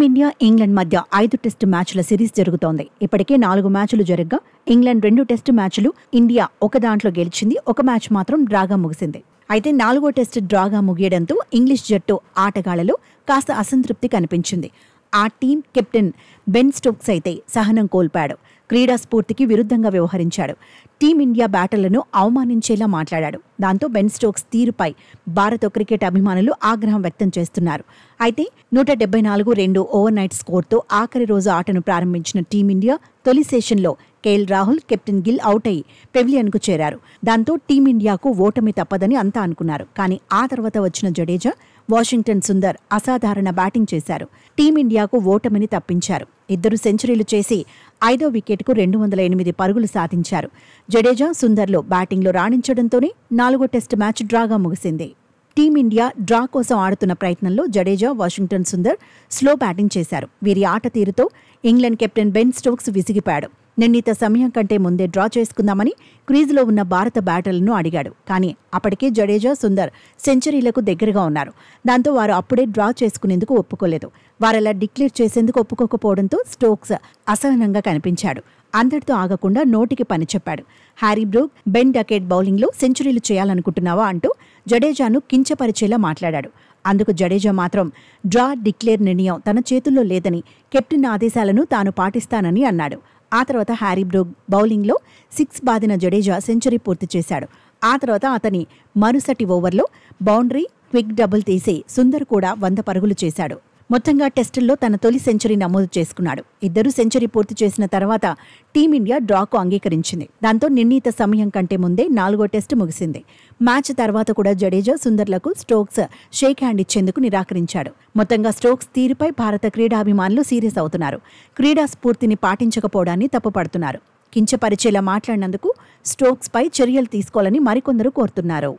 Team India, England మధ్య 5 test మ్యాచ్ల series జరుగుతోంది. ఇప్పటికే 4 మ్యాచ్లు జరగ్గా ఇంగ్లాండ్ 2 టెస్టు మ్యాచ్లు, ఇండియా ఒక దాంట్లో గెలిచింది. ఒక మ్యాచ్ మాత్రం డ్రాగా ముగిసింది. అయితే 4వ టెస్టు డ్రాగా ముగియడంతో ఇంగ్లీష్ జట్టు ఆటగాళ్లలో కాస్త అసంతృప్తి కనిపించింది. ఆ టీం కెప్టెన్ బెన్ స్టోక్స్ అయితే సహనం కోల్పాడు. క్రీడా స్ఫూర్తికి విరుద్ధంగా వ్యవహరించాడు. టీమిండియా బ్యాటర్లను అవమానించేలా మాట్లాడాడు. దాంతో బెన్ స్టోక్స్ తీరుపై భారత క్రికెట్ అభిమానులు ఆగ్రహం వ్యక్తం చేస్తున్నారు. అయితే 174 ఓవర్ నైట్ స్కోర్తో ఆఖరి రోజు ఆటను ప్రారంభించిన టీమిండియా తొలి సెషన్లో KL Rahul, captain Gill out అయి పెవిలియన్కు చేరారు. దాంతో టీమిండియాకు ఓటమి తప్పదని అంతా అనుకున్నారు. కానీ ఆ తర్వాత వచ్చిన జడేజా, వాషింగ్టన్ సుందర్ అసాధారణ బ్యాటింగ్ చేశారు. టీమిండియాకు ఓటమిని తప్పించారు. 2 సెంచరీలు చేసి 5వ వికెట్కు 208 పరుగులు సాధించారు. జడేజా, సుందర్లో బ్యాటింగ్లో రాణించడంతోనే 4వ టెస్టు మ్యాచ్ డ్రాగా ముగిసింది. టీమిండియా డ్రా కోసం ఆడుతున్న ప్రయత్నంలో Jadeja, Washington Sundar slow batting చేశారు. వీరి ఆట తీరుతో ఇంగ్లాండ్ కెప్టెన్ బెన్ స్టోక్స్ విసిగిపాడు. నిర్ణీత సమయం కంటే ముందే డ్రా చేసుకుందామని క్రీజులో ఉన్న భారత బ్యాటర్లను అడిగాడు. కానీ అప్పటికే జడేజా, సుందర్ సెంచరీలకు దగ్గరగా ఉన్నారు. దాంతో వారు అప్పుడే డ్రా చేసుకునేందుకు ఒప్పుకోలేదు. వారలా డిక్లేర్ చేసేందుకు ఒప్పుకోకపోవడంతో స్టోక్స్ అసహనంగా కనిపించాడు. అందరితో ఆగకుండా నోటికి పని చెప్పాడు. హ్యారీ బ్రూక్, బెన్ డకెట్ బౌలింగ్లో సెంచరీలు చేయాలనుకుంటున్నావా అంటూ జడేజాను కించపరిచేలా మాట్లాడాడు. అందుకు జడేజా మాత్రం డ్రా డిక్లేర్ నిర్ణయం తన చేతుల్లో లేదని, కెప్టెన్ ఆదేశాలను తాను పాటిస్తానని అన్నాడు. ఆ తర్వాత హ్యారీ బ్రూక్ బౌలింగ్లో 6 బాదిన జడేజా సెంచరీ పూర్తి చేశాడు. ఆ తర్వాత అతని మరుసటి ఓవర్లో బౌండరీ క్విక్ డబుల్ తీసి సుందర్ కూడా 100 పరుగులు చేశాడు. మొత్తంగా టెస్టుల్లో తన తొలి సెంచరీ నమోదు చేసుకున్నాడు. 2 సెంచరీ పూర్తి చేసిన తర్వాత టీమిండియా డ్రాకు అంగీకరించింది. దాంతో నిర్ణీత సమయం కంటే ముందే 4వ టెస్టు ముగిసింది. మ్యాచ్ తర్వాత కూడా జడేజా, సుందర్లకు స్టోక్స్ షేక్ హ్యాండ్ ఇచ్చేందుకు నిరాకరించాడు. మొత్తంగా స్టోక్స్ తీరుపై భారత క్రీడాభిమానులు సీరియస్ అవుతున్నారు. క్రీడా స్ఫూర్తిని పాటించకపోవడాన్ని తప్పుపడుతున్నారు. కించపరిచేలా మాట్లాడినందుకు స్టోక్స్పై చర్యలు తీసుకోవాలని మరికొందరు కోరుతున్నారు.